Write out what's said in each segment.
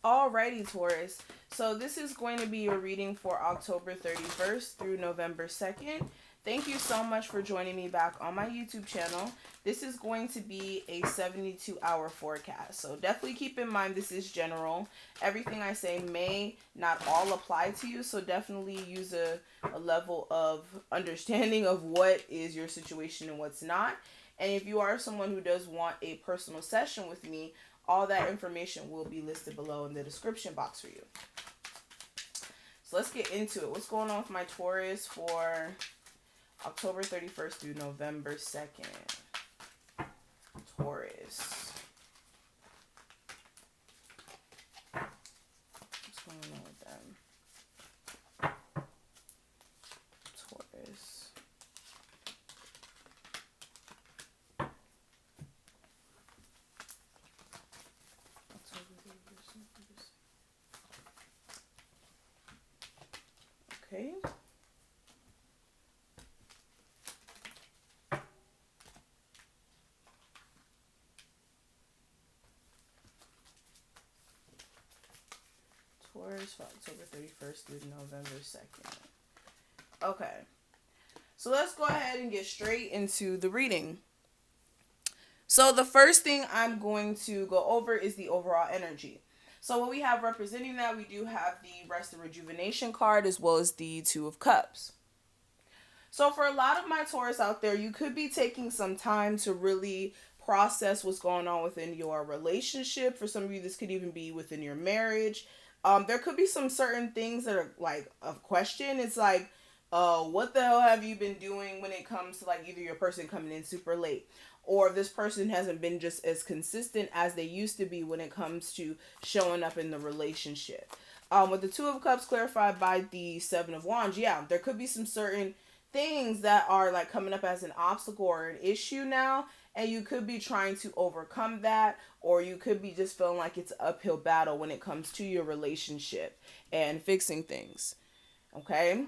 Alrighty, Taurus. So this is going to be your reading for October 31st through November 2nd. Thank you so much for joining me back on my YouTube channel. This is going to be a 72-hour forecast. So definitely keep in mind this is general. Everything I say may not all apply to you. So definitely use a level of understanding of what is your situation and what's not. And if you are someone who does want a personal session with me, all that information will be listed below in the description box for you. So let's get into it. What's going on with my Taurus for October 31st through November 2nd? Taurus. What's going on with them? Taurus. Okay. Taurus for October 31st through November 2nd. Okay. So let's go ahead and get straight into the reading. So the first thing I'm going to go over is the overall energy. So what we have representing that, we do have the Rest and Rejuvenation card as well as the Two of Cups. So for a lot of my Taurus out there, you could be taking some time to really process what's going on within your relationship. For some of you, this could even be within your marriage. There could be some certain things that are like of question. It's like, what the hell have you been doing when it comes to like either your person coming in super late, or if this person hasn't been just as consistent as they used to be when it comes to showing up in the relationship. With the Two of Cups clarified by the Seven of Wands, yeah, there could be some certain things that are like coming up as an obstacle or an issue now, and you could be trying to overcome that, or you could be just feeling like it's an uphill battle when it comes to your relationship and fixing things. Okay.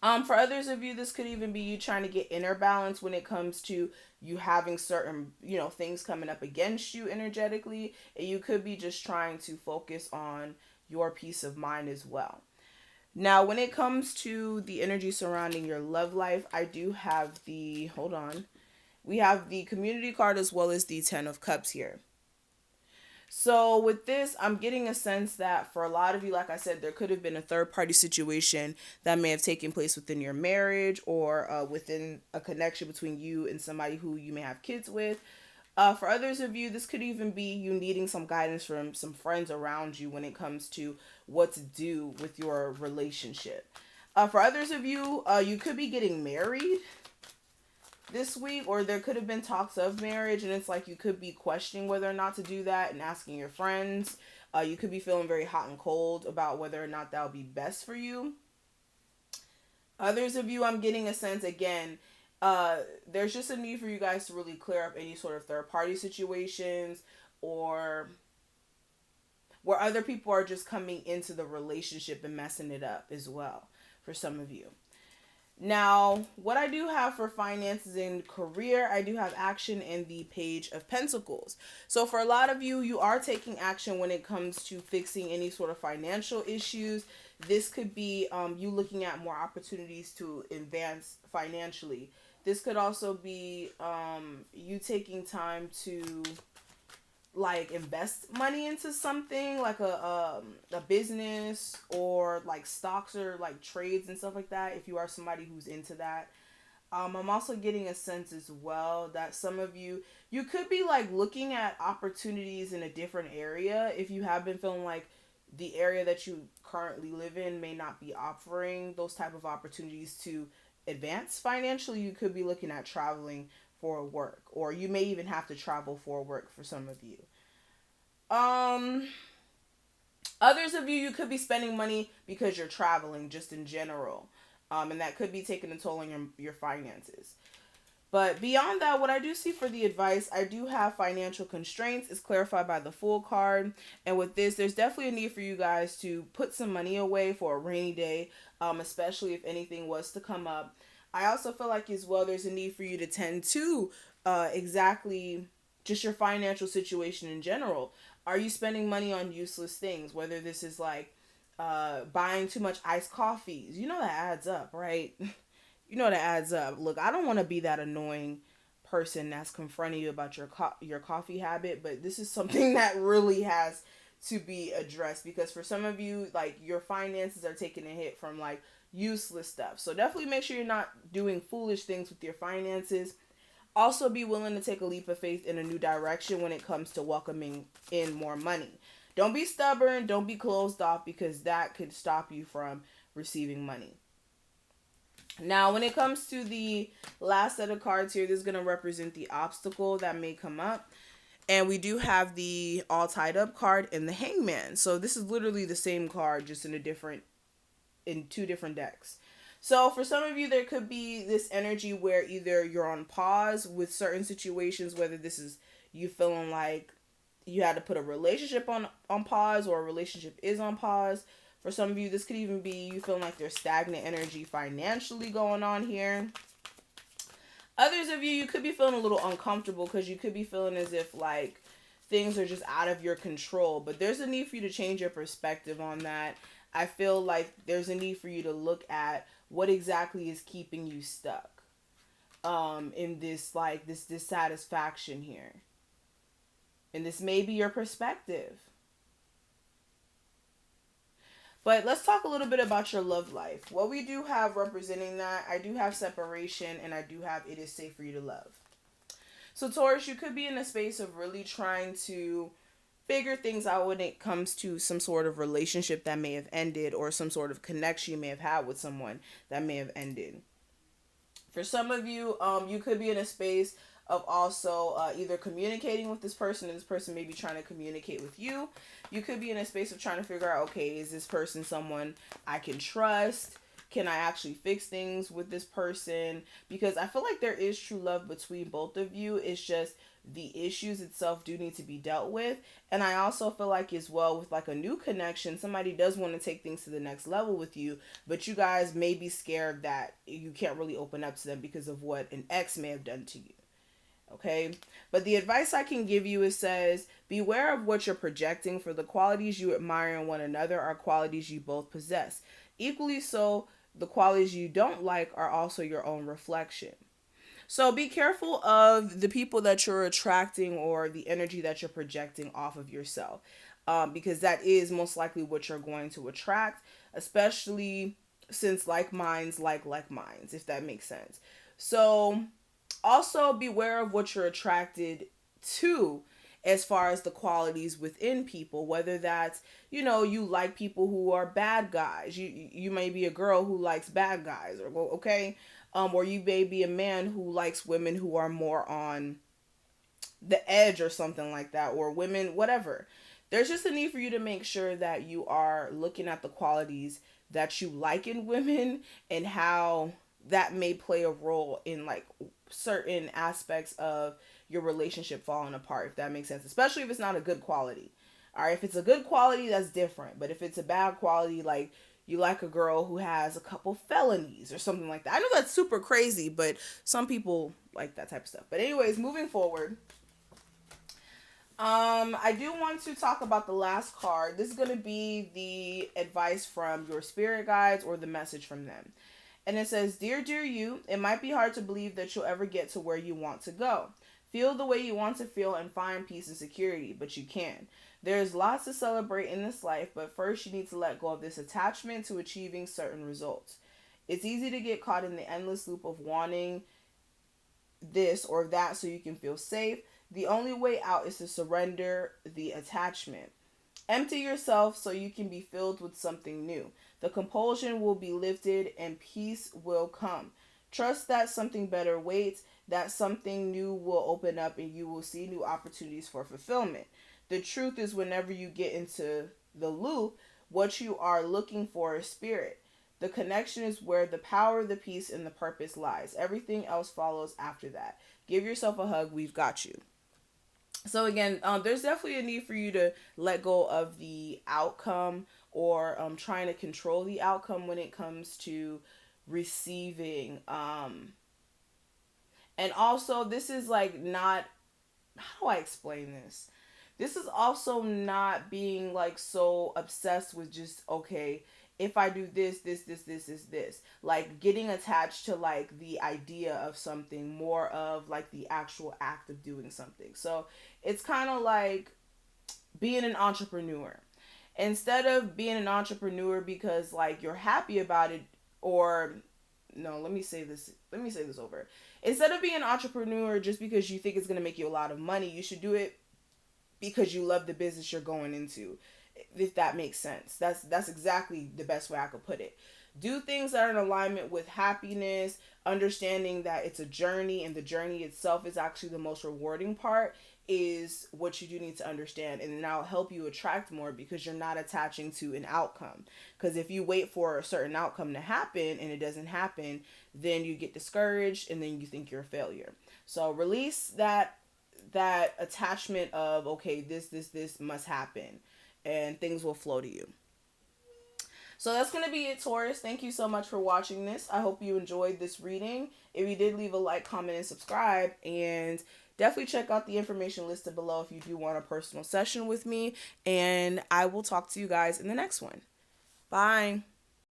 For others of you, this could even be you trying to get inner balance when it comes to you having certain, things coming up against you energetically, and you could be just trying to focus on your peace of mind as well. Now, when it comes to the energy surrounding your love life, I do have hold on, we have the Community card as well as the Ten of Cups here. So with this, I'm getting a sense that for a lot of you, like I said, there could have been a third party situation that may have taken place within your marriage, or within a connection between you and somebody who you may have kids with. For others of you, this could even be you needing some guidance from some friends around you when it comes to what to do with your relationship. For others of you, you could be getting married this week, or there could have been talks of marriage, and it's like you could be questioning whether or not to do that and asking your friends. You could be feeling very hot and cold about whether or not that would be best for you. Others of you, I'm getting a sense again, there's just a need for you guys to really clear up any sort of third party situations, or where other people are just coming into the relationship and messing it up as well for some of you. Now, what I do have for finances and career, I do have action in the Page of Pentacles. So for a lot of you, you are taking action when it comes to fixing any sort of financial issues. This could be you looking at more opportunities to advance financially. This could also be you taking time to like invest money into something like a business, or like stocks, or like trades and stuff like that, if you are somebody who's into that. I'm also getting a sense as well that some of you could be like looking at opportunities in a different area if you have been feeling like the area that you currently live in may not be offering those type of opportunities to advance financially. You could be looking at traveling for work, or you may even have to travel for work for some of you. Um, Others of you, you could be spending money because you're traveling just in general. And that could be taking a toll on your finances. But beyond that, what I do see for the advice, I do have financial constraints. It's clarified by the Fool card. And with this, there's definitely a need for you guys to put some money away for a rainy day, especially if anything was to come up. I also feel like as well, there's a need for you to tend to exactly just your financial situation in general. Are you spending money on useless things? Whether this is like buying too much iced coffees. You know that adds up, right? You know that adds up. Look, I don't want to be that annoying person that's confronting you about your coffee habit, but this is something that really has to be addressed, because for some of you, like, your finances are taking a hit from like useless stuff. So definitely make sure you're not doing foolish things with your finances. Also, be willing to take a leap of faith in a new direction when it comes to welcoming in more money. Don't be stubborn, don't be closed off, because that could stop you from receiving money. Now, when it comes to the last set of cards here, this is going to represent the obstacle that may come up. And we do have the all tied up card and the hangman. So this is literally the same card, just in two different decks. So for some of you, there could be this energy where either you're on pause with certain situations, whether this is you feeling like you had to put a relationship on pause, or a relationship is on pause. For some of you, this could even be you feeling like there's stagnant energy financially going on here. Others of you, you could be feeling a little uncomfortable because you could be feeling as if like things are just out of your control. But there's a need for you to change your perspective on that. I feel like there's a need for you to look at what exactly is keeping you stuck in this, like, this dissatisfaction here. And this may be your perspective. But let's talk a little bit about your love life. What we do have representing that, I do have separation, and I do have it is safe for you to love. So Taurus, you could be in a space of really trying to figure things out when it comes to some sort of relationship that may have ended, or some sort of connection you may have had with someone that may have ended. For some of you, you could be in a space of also either communicating with this person, and this person may be trying to communicate with you. You could be in a space of trying to figure out, okay, is this person someone I can trust? Can I actually fix things with this person? Because I feel like there is true love between both of you. It's just the issues itself do need to be dealt with. And I also feel like, as well, with like a new connection, somebody does want to take things to the next level with you, but you guys may be scared that you can't really open up to them because of what an ex may have done to you. Okay, but the advice I can give you is, says, beware of what you're projecting, for the qualities you admire in one another are qualities you both possess. Equally so, the qualities you don't like are also your own reflection. So be careful of the people that you're attracting, or the energy that you're projecting off of yourself, because that is most likely what you're going to attract, especially since like minds like minds, if that makes sense. So also beware of what you're attracted to, as far as the qualities within people, whether that's, you like people who are bad guys. You may be a girl who likes bad guys, or okay, or you may be a man who likes women who are more on the edge or something like that, or women, whatever. There's just a need for you to make sure that you are looking at the qualities that you like in women, and how that may play a role in like certain aspects of your relationship falling apart, if that makes sense, especially if it's not a good quality. All right, if it's a good quality, that's different, but if it's a bad quality, like you like a girl who has a couple felonies or something like that. I know that's super crazy, but some people like that type of stuff. But anyways, moving forward, I do want to talk about the last card. This is going to be the advice from your spirit guides, or the message from them. And it says, dear you, it might be hard to believe that you'll ever get to where you want to go. Feel the way you want to feel and find peace and security, but you can. There's lots to celebrate in this life, but first you need to let go of this attachment to achieving certain results. It's easy to get caught in the endless loop of wanting this or that so you can feel safe. The only way out is to surrender the attachment. Empty yourself so you can be filled with something new. The compulsion will be lifted and peace will come. Trust that something better waits, that something new will open up, and you will see new opportunities for fulfillment. The truth is, whenever you get into the loop, what you are looking for is spirit. The connection is where the power, the peace, and the purpose lies. Everything else follows after that. Give yourself a hug. We've got you. So again, there's definitely a need for you to let go of the outcome, or trying to control the outcome when it comes to receiving. And also, this is like not, how do I explain this? This is also not being like so obsessed with just, okay, if I do this is this. Like getting attached to like the idea of something more of like the actual act of doing something. So it's kind of like being an entrepreneur. Instead of being an entrepreneur because like you're happy about it, or no, let me say this over. Instead of being an entrepreneur just because you think it's going to make you a lot of money, you should do it because you love the business you're going into. If that makes sense, that's exactly the best way I could put it. Do things that are in alignment with happiness, understanding that it's a journey and the journey itself is actually the most rewarding part, is what you do need to understand, and then that'll help you attract more because you're not attaching to an outcome. Because if you wait for a certain outcome to happen and it doesn't happen, then you get discouraged and then you think you're a failure. So release that attachment of, okay, this must happen, and things will flow to you. So that's going to be it, Taurus. Thank you so much for watching this. I hope you enjoyed this reading. If you did, leave a like, comment, and subscribe. And definitely check out the information listed below if you do want a personal session with me. And I will talk to you guys in the next one. Bye.